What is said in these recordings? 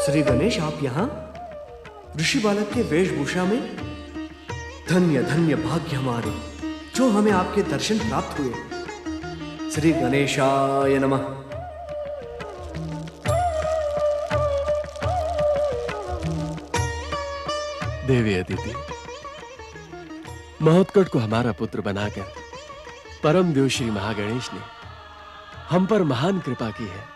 श्री गणेश, आप यहाँ ऋषि बालक के वेशभूषा में? धन्य धन्य भाग्य हमारे जो हमें आपके दर्शन प्राप्त हुए। श्री गणेशाय नमः। देवी अदिति, महोत्कट को हमारा पुत्र बनाकर परम देव श्री महागणेश ने हम पर महान कृपा की है।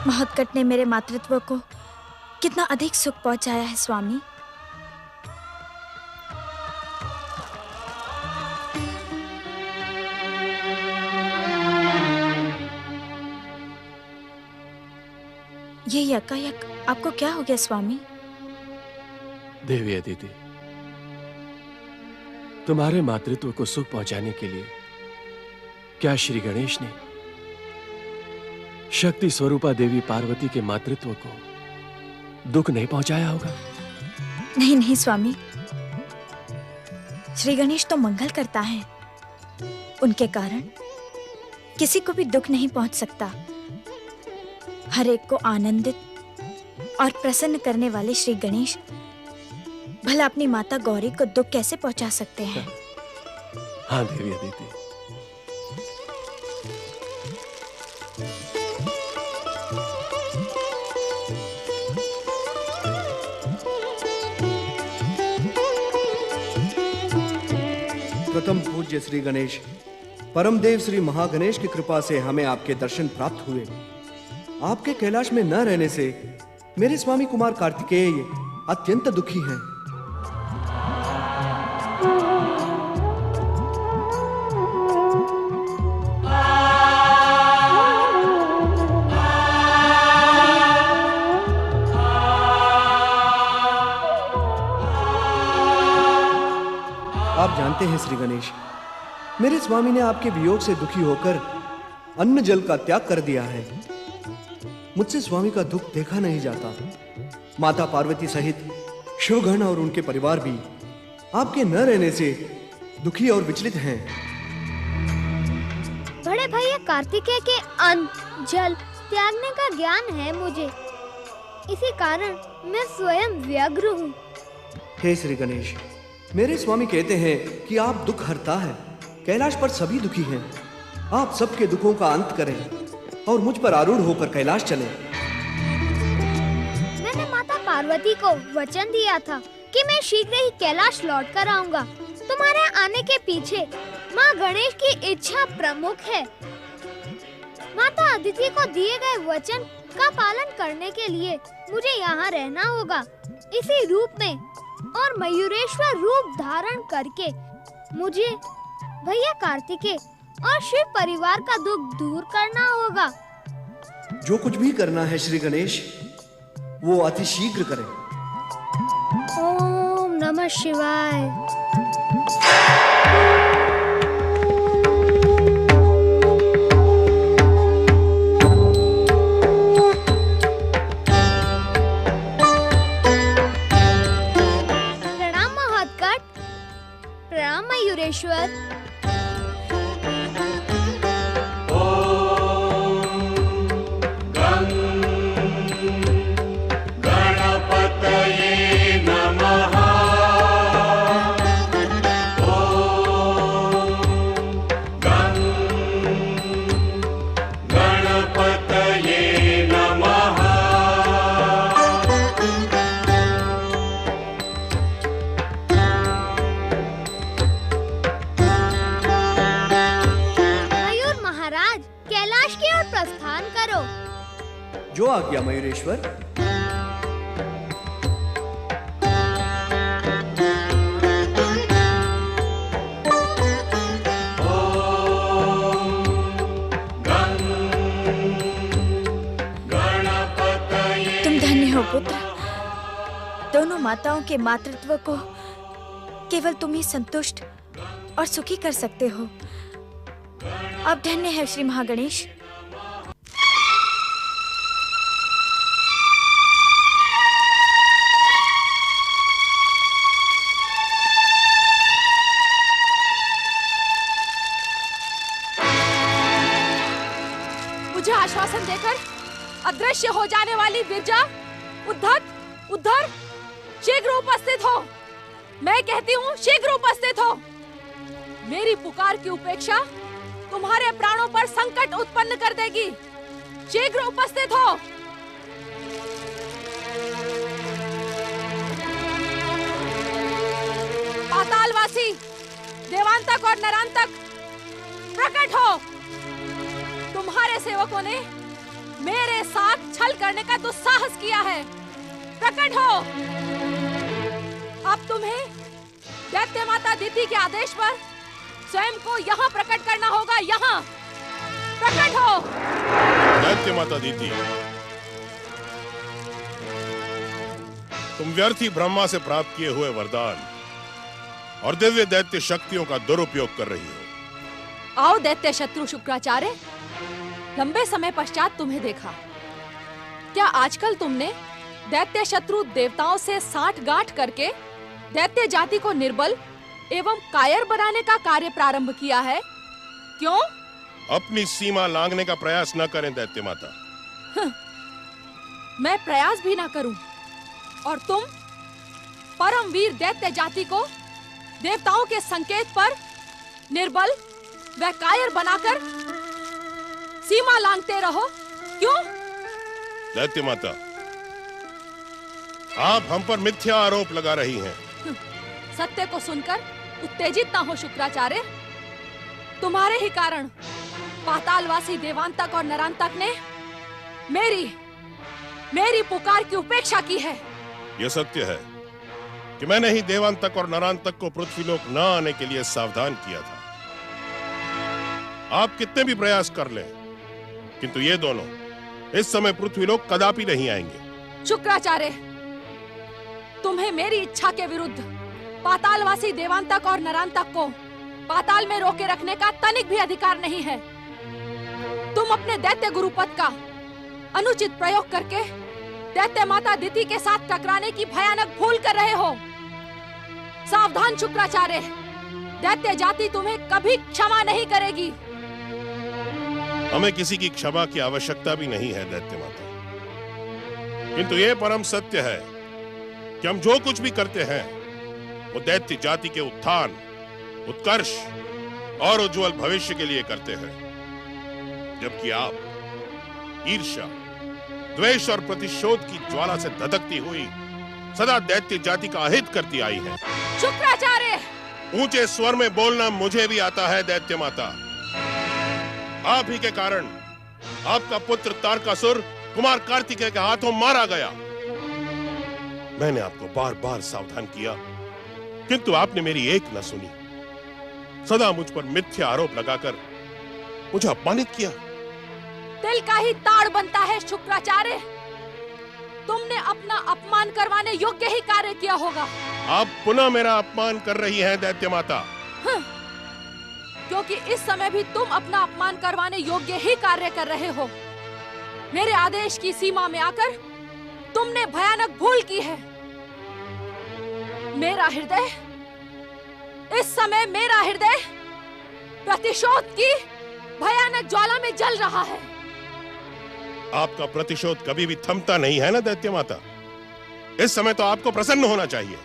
महोत्कट ने मेरे मातृत्व को कितना अधिक सुख पहुंचाया है स्वामी। ये यकायक आपको क्या हो गया स्वामी? देवी अदिति, तुम्हारे मातृत्व को सुख पहुंचाने के लिए क्या श्री गणेश ने शक्ति स्वरूपा देवी पार्वती के मातृत्व को दुख नहीं पहुंचाया होगा? नहीं नहीं स्वामी, श्री गणेश तो मंगल करता है। उनके कारण किसी को भी दुख नहीं पहुंच सकता। हर एक को आनंदित और प्रसन्न करने वाले श्री गणेश भला अपनी माता गौरी को दुख कैसे पहुंचा सकते हैं? हाँ देवी अदिति, प्रथम पूज्य श्री गणेश, परम देव श्री महागणेश की कृपा से हमें आपके दर्शन प्राप्त हुए। आपके कैलाश में न रहने से मेरे स्वामी कुमार कार्तिकेय अत्यंत दुखी हैं। आप जानते हैं श्री गणेश, मेरे स्वामी ने आपके वियोग से दुखी होकर अन्न जल का त्याग कर दिया है। मुझसे स्वामी का दुख देखा नहीं जाता। माता पार्वती सहित शिवगण और उनके परिवार भी आपके न रहने से दुखी और विचलित हैं। बड़े भैया कार्तिकेय के अन्न जल त्यागने का ज्ञान है मुझे, इसी कारण मैं स्वयं व्यग्र हूँ। हे श्री गणेश, मेरे स्वामी कहते हैं कि आप दुख हरता है। कैलाश पर सभी दुखी हैं। आप सबके दुखों का अंत करें और मुझ पर आरूढ़ होकर कैलाश चलें। मैंने माता पार्वती को वचन दिया था कि मैं शीघ्र ही कैलाश लौट कर आऊंगा। तुम्हारे आने के पीछे माँ गणेश की इच्छा प्रमुख है। माता अदिति को दिए गए वचन का पालन करने के लिए मुझे यहाँ रहना होगा। इसी रूप में और मयूरेश्वर रूप धारण करके मुझे भैया कार्तिकेय और शिव परिवार का दुख दूर करना होगा। जो कुछ भी करना है श्री गणेश, वो अतिशीघ्र करें। ओम नमः शिवाय। प्रणाम महोत्कट, प्रणाम मयूरेश्वर। जो आ गया मयूरेश्वर। तुम धन्य हो पुत्र। दोनों माताओं के मातृत्व को केवल तुम ही संतुष्ट और सुखी कर सकते हो। अब धन्य है श्री महागणेश। मुझे आश्वासन देकर अदृश्य हो जाने वाली विरजा, उद्धत, उद्धर, शीघ्र उपस्थित हो। मैं कहती हूँ शीघ्र उपस्थित हो। मेरी पुकार की उपेक्षा तुम्हारे प्राणों पर संकट उत्पन्न कर देगी। शीघ्र उपस्थित हो। पातालवासी, देवांतक और नरांतक, प्रकट हो। तुम्हारे सेवकों ने मेरे साथ छल करने का दुस्साहस किया है। प्रकट हो। अब तुम्हें दैत्य माता दिति के आदेश पर स्वयं को यहाँ प्रकट करना होगा। यहाँ प्रकट हो। दैत्य माता दिति, तुम व्यर्थी ब्रह्मा से प्राप्त किए हुए वरदान और दिव्य दैत्य शक्तियों का दुरुपयोग कर रही हो। आओ दैत्य शत्रु शुक्राचार्य, लंबे समय पश्चात तुम्हें देखा। क्या आजकल तुमने दैत्य शत्रु देवताओं से साठगांठ करके दैत्य जाति को निर्बल एवं कायर बनाने का कार्य प्रारंभ किया है? क्यों? अपनी सीमा लांघने का प्रयास न करें दैत्य माता। मैं प्रयास भी ना करूं और तुम परमवीर दैत्य जाति को देवताओं के संकेत पर निर्बल व कायर बनाकर सीमा लांघते रहो। क्यों? दैत्य माता, आप हम पर मिथ्या आरोप लगा रही हैं। सत्य को सुनकर उत्तेजित ना हो शुक्राचार्य। तुम्हारे ही कारण पातालवासी देवांतक और नरांतक ने मेरी पुकार की उपेक्षा की है। यह सत्य है कि मैंने ही देवांतक और नरांतक को पृथ्वीलोक न आने के लिए सावधान किया था। आप कितने भी प्रयास कर लें, किंतु ये दोनों इस समय पृथ्वीलोक कदापि नहीं आएंगे। शुक्राचार्य, तुम्हें मेरी इच्छा के विरुद्ध पातालवासी देवांतक और नरांतक को पाताल में रोके रखने का तनिक भी अधिकार नहीं है। तुम अपने दैत्य गुरुपद का अनुचित प्रयोग करके दैत्य माता दिति के साथ टकराने की भयानक भूल कर रहे हो। सावधान शुक्राचार्य, दैत्य जाति तुम्हें कभी क्षमा नहीं करेगी। हमें किसी की क्षमा की आवश्यकता भी नहीं है दैत्य माता, किंतु यह परम सत्य है कि हम जो कुछ भी करते हैं वो दैत्य जाति के उत्थान, उत्कर्ष और उज्जवल भविष्य के लिए करते हैं, जबकि आप ईर्ष्या, द्वेष और प्रतिशोध की ज्वाला से धधकती हुई सदा दैत्य जाति का अहित करती आई है। शुक्राचार्य, ऊंचे स्वर में बोलना मुझे भी आता है दैत्य माता। आप ही के कारण आपका पुत्र तारकासुर कुमार कार्तिकेय के हाथों मारा गया। मैंने आपको बार बार सावधान किया, किंतु आपने मेरी एक न सुनी। सदा मुझ पर मिथ्या आरोप लगाकर मुझे अपमानित किया। दिल का ही ताड़ बनता है शुक्राचार्य। तुमने अपना अपमान करवाने योग्य ही कार्य किया होगा। आप पुनः मेरा अपमान कर रही हैं दैत्य माता। क्योंकि इस समय भी तुम अपना अपमान करवाने योग्य ही कार्य कर रहे हो। मेरे आदेश की सीमा में आकर तुमने भयानक भूल की है। मेरा हृदय प्रतिशोध की भयानक ज्वाला में जल रहा है। आपका प्रतिशोध कभी भी थमता नहीं है ना दैत्य माता। इस समय तो आपको प्रसन्न होना चाहिए।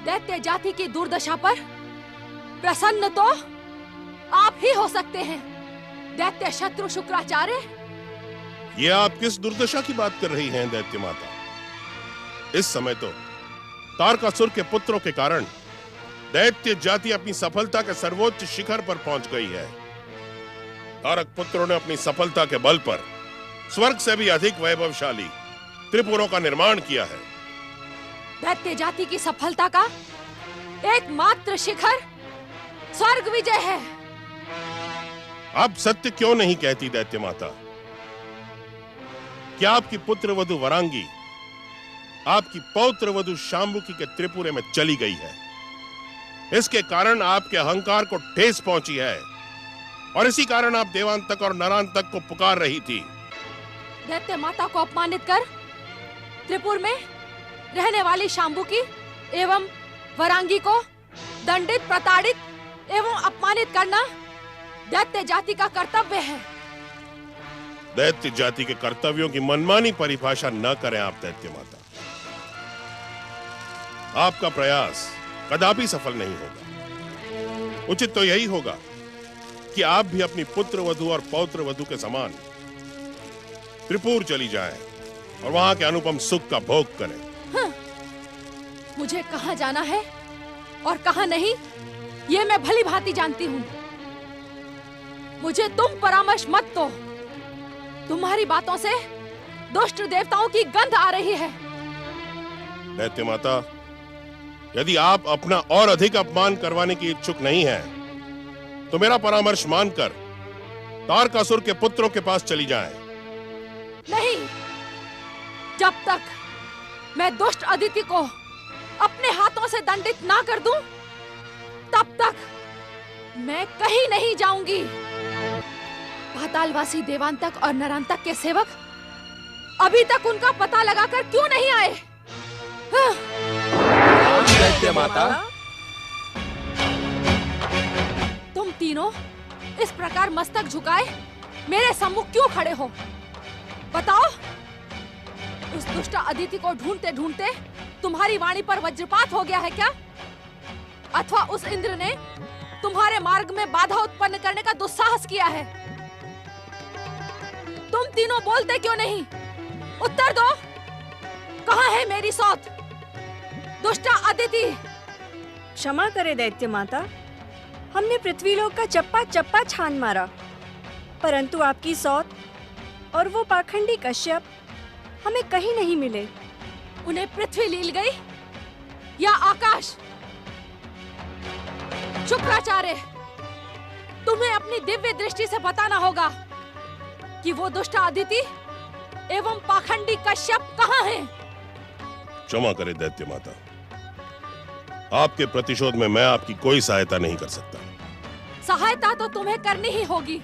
दैत्य जाति की दुर्दशा पर प्रसन्न तो आप ही हो सकते हैं दैत्य शत्रु शुक्राचार्य। ये आप किस दुर्दशा की बात कर रही हैं दैत्य माता? इस समय तो तारकासुर के पुत्रों के कारण दैत्य जाति अपनी सफलता के सर्वोच्च शिखर पर पहुंच गई है। तारक पुत्रों ने अपनी सफलता के बल पर स्वर्ग से भी अधिक वैभवशाली त्रिपुरों का निर्माण किया है। दैत्य जाति की सफलता का एकमात्र शिखर स्वर्ग विजय है। आप सत्य क्यों नहीं कहती दैत्य माता? क्या आपकी पुत्र वधु वरांगी आपकी पौत्र वधु शांबुकी के त्रिपुरे में चली गई है? इसके कारण आपके अहंकार को ठेस पहुंची है और इसी कारण आप देवांतक और नरांतक को पुकार रही थी। दैत्य माता को अपमानित कर त्रिपुर में रहने वाली शांबुकी एवं वरांगी को दंडित, प्रताड़ित एवं अपमानित करना दैत्य जाति का कर्तव्य है। दैत्य जाति के कर्तव्यों की मनमानी परिभाषा न करें आप दैत्य माता। आपका प्रयास कदापि सफल नहीं होगा। उचित तो यही होगा कि आप भी अपनी पुत्र वधू और पौत्र वधू के समान त्रिपुर चली जाएं और वहां के अनुपम सुख का भोग करें। हाँ, मुझे कहां जाना है और कहां नहीं, ये मैं भली भांति जानती हूँ। मुझे तुम परामर्श मत दो। तुम्हारी बातों से दुष्ट देवताओं की गंध आ रही है। दैत्य माता, यदि आप अपना और अधिक अपमान करवाने की इच्छुक नहीं हैं, तो मेरा परामर्श मानकर तारकासुर के पुत्रों के पास चली जाएं। नहीं, जब तक मैं दुष्ट अदिति को अपने हाथों से दंडित ना कर दूं, तब तक मैं कहीं नहीं जाऊंगी। पातालवासी देवांतक और नरांतक के सेवक अभी तक उनका पता लगाकर क्यों नहीं आए? हाँ। दैत्य माता, तुम तीनों इस प्रकार मस्तक झुकाए मेरे सम्मुख क्यों खड़े हो? बताओ, उस दुष्ट अदिति को ढूंढते ढूंढते तुम्हारी वाणी पर वज्रपात हो गया है क्या? अथवा उस इंद्र ने तुम्हारे मार्ग में बाधा उत्पन्न करने का दुस्साहस किया है? तुम तीनों बोलते क्यों नहीं? उत्तर दो। कहाँ है मेरी सौत, दुष्ट अदिति? क्षमा करे दैत्य माता, हमने पृथ्वीलोक का चप्पा चप्पा छान मारा, परंतु आपकी सौत और वो पाखंडी कश्यप हमें कहीं नहीं मिले। उन्हें पृथ्वी लील गई या आकाश? शुक्राचार्य, तुम्हें अपनी दिव्य दृष्टि से बताना होगा कि वो दुष्ट अदिति एवं पाखंडी कश्यप कहाँ हैं? क्षमा करें दैत्य माता, आपके प्रतिशोध में मैं आपकी कोई सहायता नहीं कर सकता। सहायता तो तुम्हें करनी ही होगी।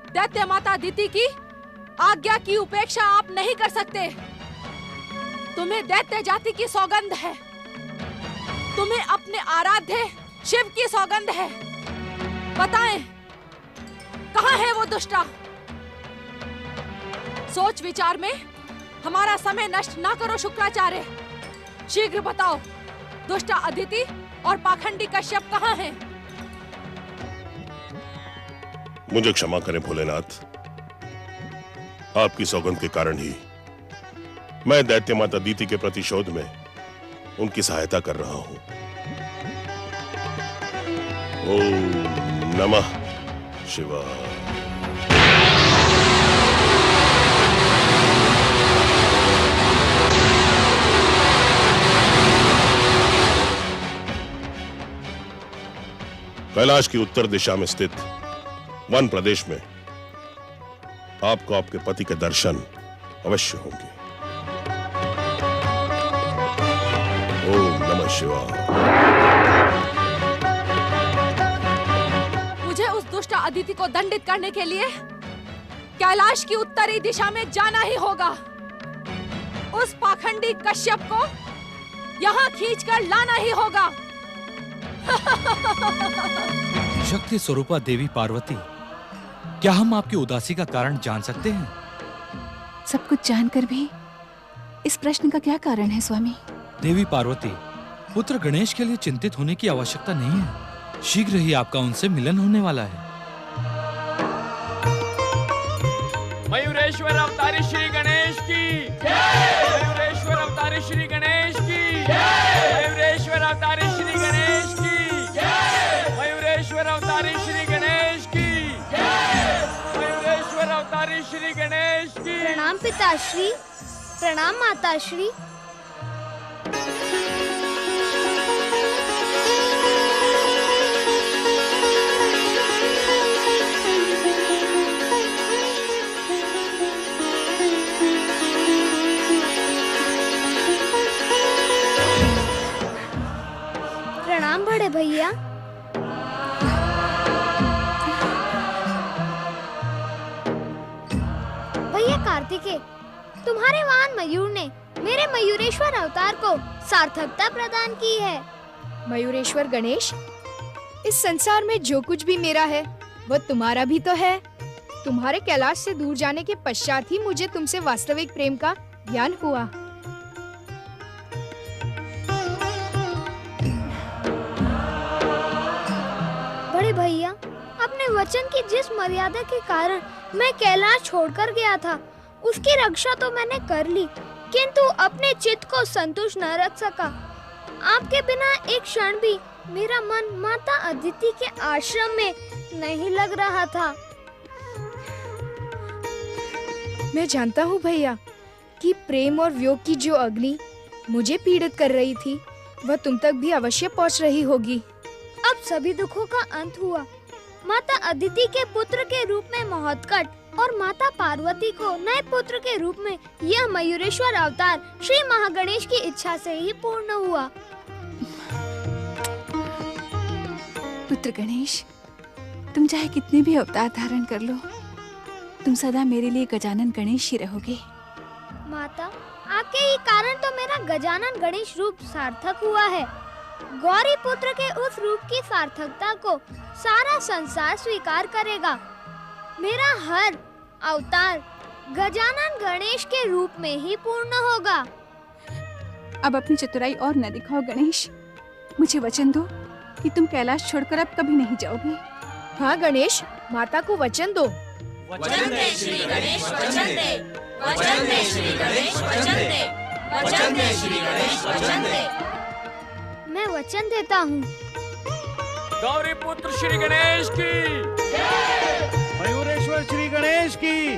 दैत्य माता अदिति की आज्ञा की उपेक्षा आप नहीं कर सकते। तुम्हें दैत्य जाति की सौगंध है, तुम्हें अपने आराध्य शिव की सौगंध है। बताएं, कहाँ है वो दुष्टा? सोच विचार में हमारा समय नष्ट ना करो शुक्राचार्य। शीघ्र बताओ, दुष्ट अदिति और पाखंडी कश्यप कहाँ हैं? मुझे क्षमा करें भोलेनाथ, आपकी सौगंध के कारण ही मैं दैत्य माता अदिति के प्रतिशोध में उनकी सहायता कर रहा हूं। ओम नमः शिवाय। कैलाश की उत्तर दिशा में स्थित वन प्रदेश में आपको आपके पति के दर्शन अवश्य होंगे। ओम नमः शिवाय। मुझे उस दुष्ट अदिति को दंडित करने के लिए कैलाश की उत्तरी दिशा में जाना ही होगा। उस पाखंडी कश्यप को यहाँ खींचकर लाना ही होगा। शक्ति स्वरूपा देवी पार्वती, क्या हम आपकी उदासी का कारण जान सकते हैं? सब कुछ जानकर भी इस प्रश्न का क्या कारण है स्वामी? देवी पार्वती, पुत्र गणेश के लिए चिंतित होने की आवश्यकता नहीं है। शीघ्र ही आपका उनसे मिलन होने वाला है। मयूरेश्वर अवतारी श्री गणेश की जय। मयूरेश्वर अवतारी श्री गणेश की जय। मयूरेश्वर अवतारी श्री गणेश की जय। मयूरेश्वर अवतारी श्री गणेश की जय। मयूरेश्वर अवतारी श्री गणेश की। प्रणाम पिताश्री, प्रणाम माताश्री। प्रणाम बड़े भैया। भैया कार्तिकेय, तुम्हारे वाहन मयूर ने मेरे मयूरेश्वर अवतार को सार्थकता प्रदान की है। मयूरेश्वर गणेश, इस संसार में जो कुछ भी मेरा है वो तुम्हारा भी तो है। तुम्हारे कैलाश से दूर जाने के पश्चात ही मुझे तुमसे वास्तविक प्रेम का ज्ञान हुआ। बड़े भैया, अपने वचन की जिस मर्यादा के कारण मैं कैलाश छोड़कर गया था, उसकी रक्षा तो मैंने कर ली, किंतु अपने चित्त को संतुष्ट न रख सका। आपके बिना एक क्षण भी मेरा मन माता अदिति के आश्रम में नहीं लग रहा था। मैं जानता हूँ भैया कि प्रेम और वियोग की जो अग्नि मुझे पीड़ित कर रही थी, वह तुम तक भी अवश्य पहुँच रही होगी। अब सभी दुखों का अंत हुआ। माता अदिति के पुत्र के रूप में महोत्कट और माता पार्वती को नए पुत्र के रूप में यह मयूरेश्वर अवतार श्री महागणेश की इच्छा से ही पूर्ण हुआ। पुत्र गणेश, तुम चाहे कितने भी अवतार धारण कर लो, तुम सदा मेरे लिए गजानन गणेश ही रहोगे। माता, आपके ही कारण तो मेरा गजानन गणेश रूप सार्थक हुआ है। गौरी पुत्र के उस रूप की सार्थकता को सारा संसार स्वीकार करेगा। मेरा हर अवतार गजानन गणेश के रूप में ही पूर्ण होगा। अब अपनी चतुराई और न दिखाओ गणेश, मुझे वचन दो कि तुम कैलाश छोड़कर अब कभी नहीं जाओगे। हाँ गणेश, माता को वचन दो। वचन दे श्री गणेश, वचन दे। वचन दे श्री गणेश, वचन दे। वचन दे श्री गणेश, वचन दे। मैं वचन देता हूँ। गौरी पुत्र श्री गणेश की, मयूरेश्वर श्री गणेश की।